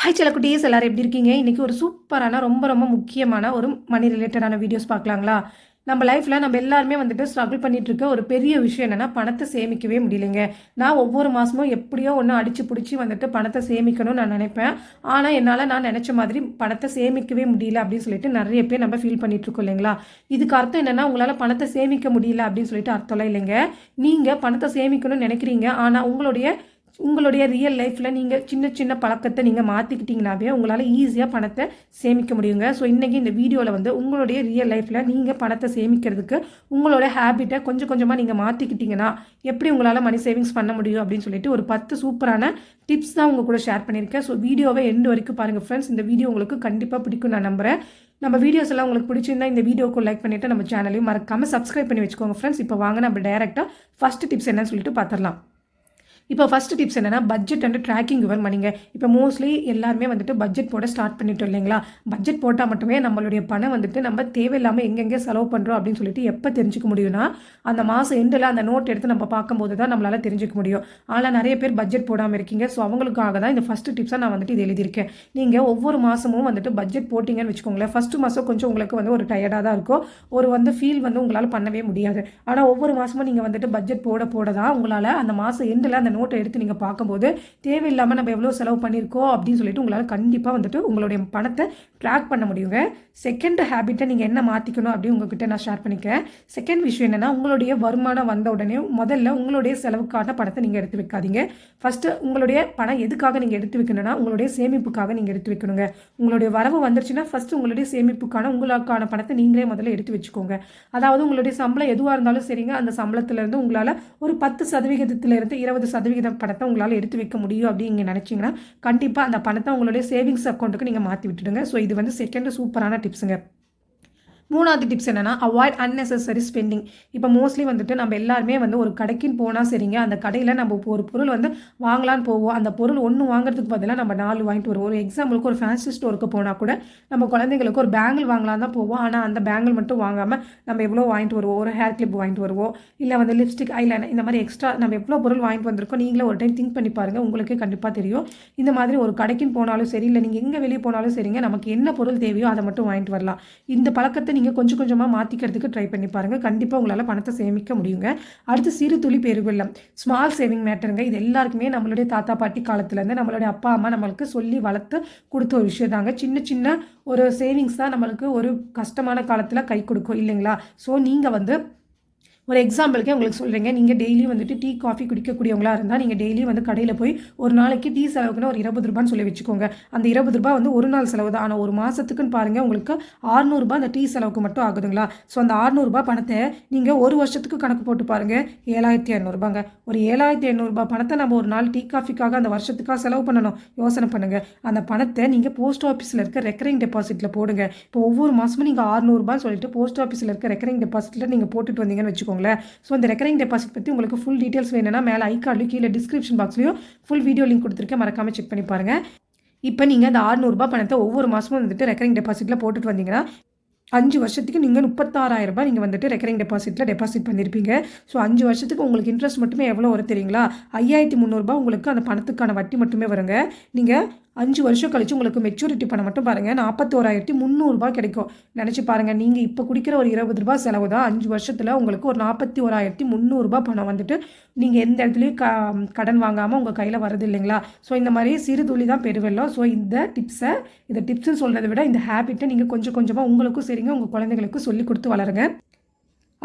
Hi செல்லக்குட்டீஸ் எல்லாரும் எப்படி இருக்கீங்க? இன்றைக்கி ஒரு சூப்பரான ரொம்ப ரொம்ப முக்கியமான ஒரு மணி ரிலேட்டடான வீடியோஸ் பார்க்கலாங்களா? நம்ம லைஃப்பில் நம்ம எல்லாருமே வந்துட்டு ஸ்ட்ரகிள் பண்ணிட்டு இருக்க ஒரு பெரிய விஷயம் என்னென்னா பணத்தை சேமிக்கவே முடியலைங்க. நான் ஒவ்வொரு மாதமும் எப்படியோ ஒன்று அடித்து பிடிச்சி வந்துட்டு பணத்தை சேமிக்கணும்னு நான் நினைப்பேன். ஆனால் என்னால் நான் நினச்ச மாதிரி பணத்தை சேமிக்கவே முடியல அப்படின்னு சொல்லிட்டு நிறைய பேர் நம்ம ஃபீல் பண்ணிட்டு இருக்கோம் இல்லைங்களா? இதுக்கு அர்த்தம் என்னென்னா உங்களால் பணத்தை சேமிக்க முடியல அப்படின்னு சொல்லிட்டு அர்த்தம்லாம் இல்லைங்க. நீங்கள் பணத்தை சேமிக்கணும்னு நினைக்கிறீங்க, ஆனால் உங்களுடைய ரியல் லைஃப்பில் நீங்கள் சின்ன சின்ன பழக்கத்தை நீங்கள் மாற்றிக்கிட்டிங்கனாவே உங்களால் ஈஸியாக பணத்தை சேமிக்க முடியுங்க. ஸோ இன்றைக்கி இந்த வீடியோவில் வந்து உங்களுடைய ரியல் லைஃப்பில் நீங்கள் பணத்தை சேமிக்கிறதுக்கு உங்களோட ஹேபிட்டை கொஞ்சம் கொஞ்சமாக நீங்கள் மாற்றிக்கிட்டிங்கன்னா எப்படி உங்களால் மணி சேவிங்ஸ் பண்ண முடியும் அப்படின்னு சொல்லிட்டு ஒரு 10 சூப்பரான டிப்ஸ் தான் உங்கள் கூட ஷேர் பண்ணியிருக்கேன். ஸோ வீடியோவை எண்டு வரைக்கும் பாருங்கள் ஃப்ரெண்ட்ஸ். இந்த வீடியோ உங்களுக்கு கண்டிப்பாக பிடிக்கும் நான் நம்புகிறேன். நம்ம வீடியோஸ் எல்லாம் உங்களுக்கு பிடிச்சிருந்தா இந்த வீடியோக்கு லைக் பண்ணிவிட்டு நம்ம சேனலையும் மறக்காமல் சப்ஸ்கிரைப் பண்ணி வச்சுக்கோங்க ஃப்ரெண்ட்ஸ். இப்போ வாங்க நம்ம டைரெக்டாக ஃபஸ்ட்டு டிப்ஸ் என்னன்னு சொல்லிட்டு பார்த்துடலாம். இப்போ ஃபஸ்ட்டு டிப்ஸ் என்னென்னா பட்ஜெட் அண்ட் ட்ராக்கிங் யுவர் மணிங்க. இப்போ மோஸ்ட்லி எல்லாருமே வந்துட்டு பட்ஜெட் போட ஸ்டார்ட் பண்ணிட்டோம் இல்லைங்களா? பட்ஜெட் போட்டால் மட்டுமே நம்மளுடைய பணம் வந்துட்டு நம்ம தேவையில்லாமல் எங்கெங்கே செலவு பண்ணுறோம் அப்படின்னு சொல்லிட்டு எப்போ தெரிஞ்சுக்க முடியும்னா அந்த மாதம் எண்டில் அந்த நோட் எடுத்து நம்ம பார்க்கும்போது தான் நம்மளால் தெரிஞ்சுக்க முடியும். ஆனால் நிறைய பேர் பட்ஜெட் போடாமல் இருக்கீங்க. ஸோ அவங்களுக்காக தான் இந்த ஃபஸ்ட்டு டிப்ஸாக நான் வந்துட்டு இது எழுதியிருக்கேன். நீங்கள் ஒவ்வொரு மாதமும் வந்துட்டு பட்ஜெட் போட்டிங்கன்னு வச்சுக்கோங்களேன். ஃபஸ்ட்டு மாதம் கொஞ்சம் உங்களுக்கு வந்து ஒரு டயர்டாக தான் இருக்கும், ஒரு ஃபீல் வந்து உங்களால் பண்ணவே முடியாது. ஆனால் ஒவ்வொரு மாதமும் நீங்கள் வந்துட்டு பட்ஜெட் போட தான் உங்களால் அந்த மாதம் எண்டில் அந்த நோட்டை எடுத்து நீங்கள் பார்க்கும்போது தேவையில்லாமல் நம்ம எவ்வளோ செலவு பண்ணியிருக்கோம் அப்படின்னு சொல்லிட்டு உங்களால் கண்டிப்பாக வந்துட்டு உங்களுடைய பணத்தை ட்ராக் பண்ண முடியுங்க. செகண்ட் ஹேபிட்டை நீங்கள் என்ன மாற்றிக்கணும் அப்படின்னு உங்ககிட்ட நான் ஷேர் பண்ணிக்கிறேன். செகண்ட் விஷயம் என்னென்னா உங்களுடைய வருமானம் வந்த உடனே முதல்ல உங்களுடைய செலவுக்கான பணத்தை நீங்கள் எடுத்து வைக்காதீங்க. ஃபஸ்ட்டு உங்களுடைய பணம் எதுக்காக நீங்கள் எடுத்து வைக்கணும்னா உங்களுடைய சேமிப்புக்காக நீங்கள் எடுத்து வைக்கணுங்க. உங்களுடைய வரவு வந்துருச்சுன்னா ஃபஸ்ட்டு உங்களுடைய சேமிப்புக்கான உங்களுக்கான பணத்தை நீங்களே முதல்ல எடுத்து வச்சுக்கோங்க. அதாவது உங்களுடைய சம்பளம் எதுவாக இருந்தாலும் சரிங்க, அந்த சம்பளத்திலேருந்து உங்களால் ஒரு 10% 20% பணத்தை உங்களால் எடுத்து வைக்க முடியும் அப்படின்னு நீங்கள் நினச்சிங்கன்னா கண்டிப்பாக அந்த பணத்தை உங்களுடைய சேவிங்ஸ் அக்கௌண்ட்டுக்கு நீங்கள் மாற்றி விட்டுடுங்க. ஸோ இது வந்து செகண்ட் சூப்பரான டிப்ஸுங்க. மூணாவது டிப்ஸ் என்னென்னா அவாய்ட் அன்னெசரி ஸ்பெண்டிங். இப்போ மோஸ்ட்லி வந்துட்டு நம்ம எல்லாருமே வந்து ஒரு கடைக்குன்னு போனால் சரிங்க, அந்த கடையில் நம்ம இப்போ ஒரு பொருள் வந்து வாங்கலான்னு போவோம். அந்த பொருள் ஒன்று வாங்குறதுக்கு பதிலாக நம்ம 4 வாங்கிட்டு வருவோம். ஒரு எக்ஸாம்பிளுக்கு ஒரு ஃபேன்சி ஸ்டோருக்கு போனால் கூட நம்ம குழந்தைங்களுக்கு ஒரு பேங்கிள் வாங்கலாம் தான் போவோம். ஆனால் அந்த பேங்கிள் மட்டும் வாங்காமல் நம்ம எவ்வளோ வாங்கிட்டு வருவோம். ஒரு ஹேர் கிளிப் வாங்கிட்டு வருவோம், இல்லை வந்து லிப்ஸ்டிக், ஐலைனர், இந்த மாதிரி எக்ஸ்ட்ரா நம்ம எவ்வளோ பொருள் வாங்கிட்டு வந்திருக்கோம் நீங்களே ஒரு டைம் திங்க் பண்ணி பாருங்கள், உங்களுக்கே கண்டிப்பாக தெரியும். இந்த மாதிரி ஒரு கடைக்குன்னு போனாலும் சரி, இல்லை நீங்கள் எங்கே வெளியே போனாலும் சரிங்க, நமக்கு என்ன பொருள் தேவையோ அதை மட்டும் வாங்கிட்டு வரலாம். இந்த பழக்கத்தை நீங்கள் கொஞ்சம் கொஞ்சமாக மாற்றிக்கிறதுக்கு ட்ரை பண்ணி பாருங்கள். கண்டிப்பாக உங்களால் பணத்தை சேமிக்க முடியுங்க. அடுத்து சிறு துளி பெருவெள்ளம், ஸ்மால் சேவிங் மேட்டருங்க. இது எல்லாருக்குமே நம்மளுடைய தாத்தா பாட்டி காலத்துலேருந்து நம்மளுடைய அப்பா அம்மா நம்மளுக்கு சொல்லி வளர்த்து கொடுத்த ஒரு விஷயம் தாங்க. சின்ன சின்ன ஒரு சேவிங்ஸ் தான் நம்மளுக்கு ஒரு கஷ்டமான காலத்தில் கை கொடுக்கும் இல்லைங்களா? ஸோ நீங்கள் வந்து ஒரு எக்ஸாம்பிளுக்கே உங்களுக்கு சொல்கிறீங்க, நீங்கள் டெய்லி வந்துட்டு டீ காஃபி குடிக்கக்கூடியவங்களா இருந்தால் நீங்கள் டெய்லி வந்து கடையில் போய் ஒரு நாளைக்கு டீ செலவுக்குன்னு ஒரு 20 ரூபான்னு சொல்லி வச்சுக்கோங்க. அந்த 20 ரூபா வந்து ஒரு நாள் செலவு தான். ஆனால் ஒரு மாதத்துக்குன்னு பாருங்கள் உங்களுக்கு 600 ரூபா அந்த டீ செலவுக்கு மட்டும் ஆகுதுங்களா? ஸோ அந்த 600 ரூபா பணத்தை நீங்கள் ஒரு வருஷத்துக்கு கணக்கு போட்டு பாருங்கள், 7500 ரூபாங்க. ஒரு 7500 ரூபா பணத்தை நம்ம ஒரு நாள் டீ காஃபிக்காக அந்த வருஷத்துக்காக செலவு பண்ணணும். யோசனை பண்ணுங்கள். அந்த பணத்தை நீங்கள் போஸ்ட் ஆஃபீஸில் இருக்க ரெக்கரிங் டெபாசிட்டில் போடுங்க. இப்போ ஒவ்வொரு மாதமும் நீங்கள் 600 ரூபான்னு சொல்லிட்டு போஸ்ட் ஆஃபீஸில் இருக்க ரெக்கரிங் டெபாசிட்டில் நீங்கள் போட்டுட்டு வந்தீங்கன்னு வச்சுக்கோங்க. ஸோ இந்த ரெக்கரிங் டெபாசிட் பற்றி உங்களுக்கு ஃபுல் டீட்டெயில்ஸ் வேணும்னா மேலே ஐகார்ட்லையும் கீழே டிஸ்கிரிப்ஷன் பாக்ஸ்லையும் ஃபுல் வீடியோ லிங்க் கொடுத்துருக்கேன், மறக்காமல் செக் பண்ணி பாருங்கள். இப்போ நீங்கள் அந்த 600 ரூபாய் பணத்தை ஒவ்வொரு மாதமும் வந்துட்டு ரெக்கரிங் டெபாசிட்டில் போட்டுட்டு வந்தீங்கன்னா 5 வருஷத்துக்கு நீங்கள் 36,000 ரூபாய் நீங்கள் வந்துட்டு ரெக்கரிங் டெபாசிட்டில் டெபாசிட் பண்ணியிருப்பீங்க. ஸோ 5 வருஷத்துக்கு உங்களுக்கு இன்ட்ரெஸ்ட் மட்டுமே எவ்வளோ வரும் தெரியுங்களா? 5300 ரூபாய் உங்களுக்கு அந்த பணத்துக்கான வட்டி மட்டுமே வருங்க. நீங்கள் 5 வருஷம் கழிச்சு உங்களுக்கு மெச்சூரிட்டி பணம் மட்டும் பாருங்கள் 41,300 ரூபாய் கிடைக்கும். நினச்சி பாருங்கள், நீங்கள் இப்போ குடிக்கிற ஒரு 20 ரூபாய் செலவு தான் 5 வருஷத்தில் உங்களுக்கு ஒரு 41,300 ரூபாய் பணம் வந்துட்டு நீங்கள் எந்த இடத்துலையும் கடன் வாங்காமல் உங்கள் கையில் வருது இல்லைங்களா? ஸோ இந்த மாதிரி சிறு துளி தான் பெருவெல்லம். ஸோ இந்த டிப்ஸ்ன்னு சொல்கிறத விட இந்த ஹேபிட்டை நீங்கள் கொஞ்சம் கொஞ்சமாக உங்களுக்கும் சரிங்க உங்கள் குழந்தைங்களுக்கும் சொல்லி கொடுத்து வளருங்க.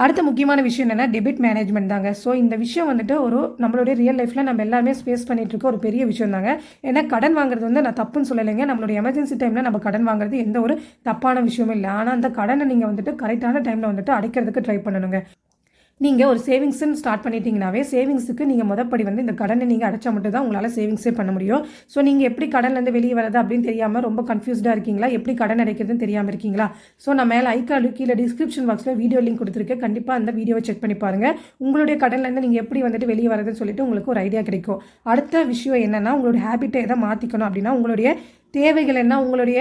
அடுத்த முக்கியமான விஷயம் என்னென்னா டெபிட் மேனேஜ்மெண்ட் தாங்க. ஸோ இந்த விஷயம் வந்துட்டு நம்மளுடைய ரியல் லைஃப்பில் நம்ம எல்லாருமே ஃபேஸ் பண்ணிட்டு இருக்க ஒரு பெரிய விஷயம் தாங்க. ஏன்னா கடன் வாங்குறது வந்து நான் தப்புன்னு சொல்லலைங்க. நம்மளுடைய எமர்ஜென்சி டைமில் நம்ம கடன் வாங்குறது எந்த ஒரு தப்பான விஷயமும் இல்லை. ஆனால் அந்த கடனை நீங்கள் வந்துட்டு கரெக்டான டைமில் வந்துட்டு அடைக்கிறதுக்கு ட்ரை பண்ணணுங்க. நீங்கள் ஒரு சேவிங்ஸ்ன்னு ஸ்டார்ட் பண்ணிட்டீங்கன்னாவே சேவிங்ஸுக்கு நீங்கள் முதப்படி வந்து இந்த கடனை நீங்கள் அடைச்சா மட்டும் தான் உங்களால் சேவிங்ஸே பண்ண முடியும். ஸோ நீங்கள் எப்படி கடன்லேருந்து வெளியே வரது அப்படின்னு தெரியாமல் ரொம்ப கன்ஃபியூஸ்டாக இருக்கீங்களா? எப்படி கடன் அடைக்கிறதுன்னு தெரியாமல் இருக்கீங்களா? ஸோ நான் மேலே ஐகார்டு கீழே டிஸ்கிரிப்ஷன் பாக்ஸில் வீடியோ லிங்க் கொடுத்துருக்கேன். கண்டிப்பாக அந்த வீடியோவை செக் பண்ணி பாருங்கள். உங்களுடைய கடன்லேருந்து நீங்கள் எப்படி வந்துட்டு வெளியே வரதுன்னு சொல்லிட்டு உங்களுக்கு ஒரு ஐடியா கிடைக்கும். அடுத்த விஷயம் என்னென்னா உங்களுடைய ஹேபிட்டை எதை மாற்றிக்கணும் அப்படின்னா உங்களுடைய தேவைகள் என்ன, உங்களுடைய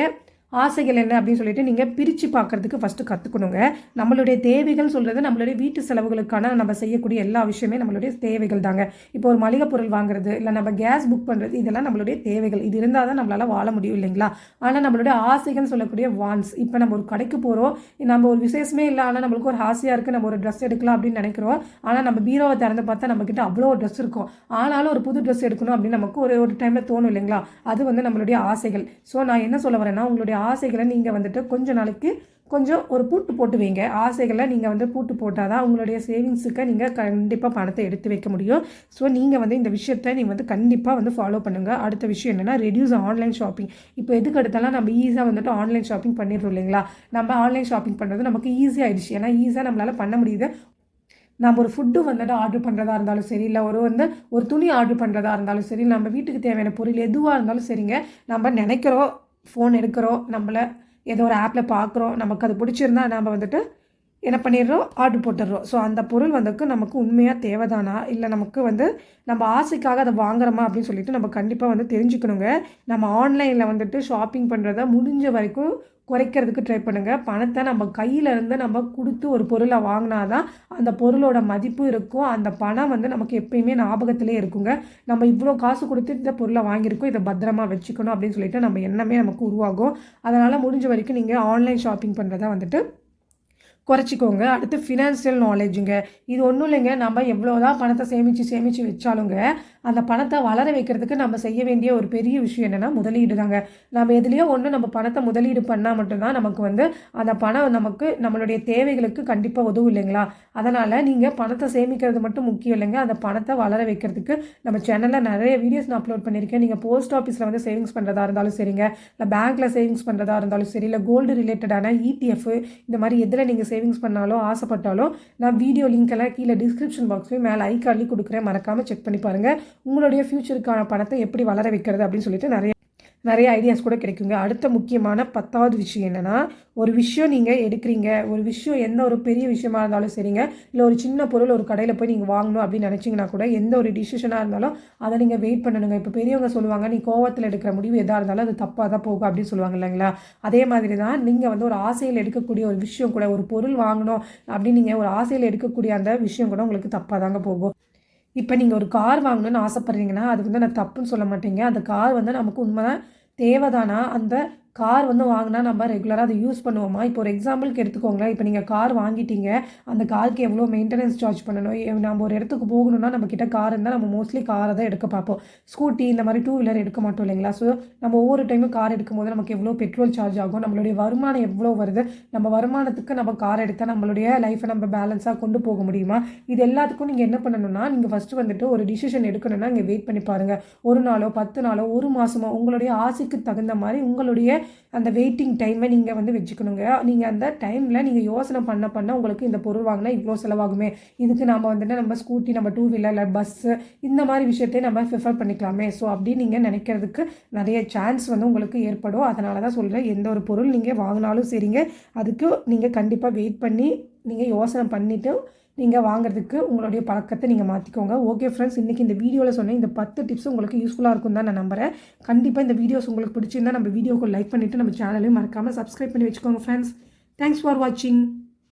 ஆசைகள் என்ன அப்படின்னு சொல்லிட்டு நீங்கள் பிரித்து பார்க்குறதுக்கு ஃபஸ்ட்டு கற்றுக்கணுங்க. நம்மளுடைய தேவைகள் சொல்கிறது நம்மளுடைய வீட்டு செலவுகளுக்கான நம்ம செய்யக்கூடிய எல்லா விஷயமே நம்மளுடைய தேவைகள் தாங்க. இப்போ ஒரு மளிகை பொருள் வாங்குறது, இல்லை நம்ம கேஸ் புக் பண்ணுறது, இதெல்லாம் நம்மளுடைய தேவைகள். இது இருந்தால் தான் நம்மளால் வாழ முடியும் இல்லைங்களா? ஆனால் நம்மளுடைய ஆசைகள் சொல்லக்கூடிய வான்ஸ், இப்போ நம்ம ஒரு கடைக்கு போகிறோம், நம்ம ஒரு விசேஷமே இல்லை, ஆனால் நம்மளுக்கு ஒரு ஆசையாக இருக்குது, நம்ம ஒரு ட்ரெஸ் எடுக்கலாம் அப்படின்னு நினைக்கிறோம். ஆனால் நம்ம பீரோவை திறந்து பார்த்தா நம்மக்கிட்ட அவ்வளோ ட்ரெஸ் இருக்கும். ஆனாலும் ஒரு புது ட்ரெஸ் எடுக்கணும் அப்படின்னு நமக்கு ஒரு டைமில் தோணும் இல்லைங்களா? அது நம்மளுடைய ஆசைகள். ஸோ நான் என்ன சொல்ல வரேன்னா, உங்களுடைய ஆசைகளை நீங்கள் கொஞ்ச நாளைக்கு கொஞ்சம் ஒரு பூட்டு போட்டு வைங்க. ஆசைகளை நீங்கள் பூட்டு போட்டால் தான் உங்களுடைய சேவிங்ஸுக்கு நீங்கள் கண்டிப்பாக பணத்தை எடுத்து வைக்க முடியும். ஸோ நீங்கள் இந்த விஷயத்தை நீங்கள் கண்டிப்பாக ஃபாலோ பண்ணுங்கள். அடுத்த விஷயம் என்னென்னா, ரெடியூஸ் ஆன்லைன் ஷாப்பிங். இப்போ எதுக்கு எடுத்தாலும் நம்ம ஈஸியாக ஆன்லைன் ஷாப்பிங் பண்ணிடுறோம் இல்லைங்களா? நம்ம ஆன்லைன் ஷாப்பிங் பண்ணுறது நமக்கு ஈஸியாக ஆகிடுச்சு. ஏன்னா ஈஸியாக நம்மளால் பண்ண முடியுது. நம்ம ஒரு ஃபுட்டு ஆர்டர் பண்ணுறதா இருந்தாலும் சரி, இல்லை ஒரு துணி ஆர்டர் பண்ணுறதா இருந்தாலும் சரி, நம்ம வீட்டுக்கு தேவையான பொருள் எதுவாக இருந்தாலும் சரிங்க, நம்ம நினைக்கிறோம், ஃபோன் எடுக்கிறோம், நம்மளை ஏதோ ஒரு ஆப்பில் பார்க்குறோம், நமக்கு அது பிடிச்சிருந்தா நம்ம என்ன பண்ணிடுறோம், ஆர்டர் போட்டுடுறோம். ஸோ அந்த பொருள் நமக்கு உண்மையாக தேவைதானா, இல்லை நமக்கு நம்ம ஆசைக்காக அதை வாங்குறோமா அப்படின்னு சொல்லிட்டு நம்ம கண்டிப்பாக தெரிஞ்சுக்கணுங்க. நம்ம ஆன்லைனில் ஷாப்பிங் பண்ணுறத முடிஞ்ச வரைக்கும் குறைக்கிறதுக்கு ட்ரை பண்ணுங்கள். பணத்தை நம்ம கையிலேருந்து நம்ம கொடுத்து ஒரு பொருளை வாங்கினா தான் அந்த பொருளோட மதிப்பு இருக்கும். அந்த பணம் நமக்கு எப்பயுமே ஞாபகத்திலே இருக்குங்க. நம்ம இவ்வளோ காசு கொடுத்து இந்த பொருளை வாங்கியிருக்கோம், இதை பத்திரமா வச்சுக்கணும் அப்படின்னு சொல்லிட்டு நம்ம எண்ணமே நமக்கு உருவாகும். அதனால் முடிஞ்ச வரைக்கும் நீங்கள் ஆன்லைன் ஷாப்பிங் பண்ணுறத குறைச்சிக்கோங்க. அடுத்து ஃபினான்ஷியல் நாலேஜுங்க. இது ஒன்றும் இல்லைங்க, நம்ம எவ்வளோதான் பணத்தை சேமித்து வச்சாலுங்க, அந்த பணத்தை வளர வைக்கிறதுக்கு நம்ம செய்ய வேண்டிய ஒரு பெரிய விஷயம் என்னென்னா முதலீடு தாங்க. நம்ம எதுலேயோ நம்ம பணத்தை முதலீடு பண்ணால் மட்டும்தான் நமக்கு அந்த பணம் நம்மளுடைய தேவைகளுக்கு கண்டிப்பாக உதவும் இல்லைங்களா? அதனால் நீங்கள் பணத்தை சேமிக்கிறது மட்டும் முக்கியம் இல்லைங்க, அந்த பணத்தை வளர வைக்கிறதுக்கு நம்ம சேனலில் நிறைய வீடியோஸ் நான் அப்லோட் பண்ணியிருக்கேன். நீங்கள் போஸ்ட் ஆஃபீஸில் சேவிங்ஸ் பண்ணுறதா இருந்தாலும் சரிங்க, இல்லை பேங்க்கில் சேவிங்ஸ் பண்ணுறதா இருந்தாலும் சரி, இல்லை கோல்டு ரிலேட்டடான ETF இந்த மாதிரி எதில் நீங்கள் சேவிங்ஸ் பண்ணாலும் ஆசைப்பட்டாலும் நான் வீடியோ லிங்க் எல்லாம் கீழே டிஸ்கிரிப்ஷன் பாக்ஸ்லேயும் மேலே ஐகார்ட்லேயும் கொடுக்குறேன். மறக்காமல் செக் பண்ணி பாருங்கள். உங்களுடைய ஃப்யூச்சருக்கான பணத்தை எப்படி வளர வைக்கிறது அப்படின்னு சொல்லிட்டு நிறைய ஐடியாஸ் கூட கிடைக்குங்க. அடுத்த முக்கியமான 10வது விஷயம் என்னென்னா, ஒரு விஷயம் நீங்கள் எடுக்கிறீங்க, ஒரு விஷயம் எந்த ஒரு பெரிய விஷயமா இருந்தாலும் சரிங்க, இல்லை ஒரு சின்ன பொருள் ஒரு கடையில் போய் நீங்கள் வாங்கணும் அப்படின்னு நினச்சிங்கன்னா கூட எந்த ஒரு டிசிஷனாக இருந்தாலும் அதை நீங்கள் வெயிட் பண்ணணுங்க. இப்போ பெரியவங்க சொல்லுவாங்க, நீ கோவத்தில் எடுக்கிற முடிவு எதாக இருந்தாலும் அது தப்பாக தான் போகும் அப்படின்னு சொல்லுவாங்க இல்லைங்களா? அதே மாதிரி தான் நீங்கள் ஒரு ஆசையில் எடுக்கக்கூடிய ஒரு விஷயம் கூட, ஒரு பொருள் வாங்கணும் அப்படின்னு நீங்கள் ஒரு ஆசையில் எடுக்கக்கூடிய அந்த விஷயம் கூட உங்களுக்கு தப்பாக தாங்க போகும். இப்போ நீங்கள் ஒரு கார் வாங்கணும்னு ஆசைப்பட்றீங்கன்னா அது நான் தப்புன்னு சொல்ல மாட்டேங்க. அந்த கார் நமக்கு உண்மைதான் தேவைதானா, அந்த கார் வாங்கினா நம்ம ரெகுலராக அதை யூஸ் பண்ணுவோமா? இப்போ ஒரு எக்ஸாம்பிளுக்கு எடுத்துக்கோங்களேன். இப்போ நீங்கள் கார் வாங்கிட்டீங்க, அந்த காருக்கு எவ்வளோ மெயின்டெனன்ஸ் சார்ஜ் பண்ணணும், நம்ம ஒரு இடத்துக்கு போகணும்னா நம்மக்கிட்ட கார் இருந்தால் நம்ம மோஸ்ட்லி காரை தான் எடுக்க பார்ப்போம். ஸ்கூட்டி இந்த மாதிரி 2 வீலர் எடுக்க மாட்டோம் இல்லைங்களா? ஸோ நம்ம ஒவ்வொரு டைமும் கார் எடுக்கும் போது நமக்கு எவ்வளோ பெட்ரோல் சார்ஜ் ஆகும், நம்மளுடைய வருமானம் எவ்வளோ வருது, நம்ம வருமானத்துக்கு நம்ம கார் எடுத்தால் நம்மளுடைய லைஃப்பை நம்ம பேலன்ஸாக கொண்டு போக முடியுமா? இது எல்லாத்துக்கும் நீங்கள் என்ன பண்ணணும்னா, நீங்கள் ஃபஸ்ட்டு ஒரு டிசிஷன் எடுக்கணும்னா இங்கே வெயிட் பண்ணி பாருங்கள். 1 நாளோ 10 நாளோ 1 மாதமோ உங்களுடைய ஆசைக்கு தகுந்த மாதிரி உங்களுடைய அந்த வெயிட்டிங் டைமை நீங்கள் வச்சுக்கணுங்க. நீங்கள் அந்த டைமில் நீங்கள் யோசனை பண்ண உங்களுக்கு இந்த பொருள் வாங்கினா இவ்வளோ செலவாகுமே, இதுக்கு நம்ம நம்ம ஸ்கூட்டி, நம்ம 2 வீலர் இல்லை பஸ்ஸு இந்த மாதிரி விஷயத்தையும் நம்ம ப்ரிஃபர் பண்ணிக்கலாமே. ஸோ அப்படி நீங்கள் நினைக்கிறதுக்கு நிறைய சான்ஸ் உங்களுக்கு ஏற்படும். அதனால தான் சொல்கிறேன், எந்த ஒரு பொருள் நீங்கள் வாங்கினாலும் சரிங்க, அதுக்கு நீங்கள் கண்டிப்பாக வெயிட் பண்ணி நீங்கள் யோசனை பண்ணிவிட்டு நீங்கள் வாங்குறதுக்கு உங்களுடைய பழக்கத்தை நீங்கள் மாற்றிக்கோங்க. ஓகே ஃப்ரெண்ட்ஸ், இன்றைக்கி இந்த வீடியோவில் சொன்னேன் இந்த 10 டிப்ஸ் உங்களுக்கு யூஸ்ஃபுல்லாக இருக்கும் தான் நான் நம்புகிறேன். கண்டிப்பாக இந்த வீடியோஸ் உங்களுக்கு பிடிச்சிருந்தா நம்ம வீடியோக்கு லைக் பண்ணிவிட்டு நம்ம சேனலையும் மறக்காமல் சப்ஸ்கிரைப் பண்ணி வச்சுக்கோங்க ஃப்ரெண்ட்ஸ். தேங்க்ஸ் ஃபார் வாட்சிங்.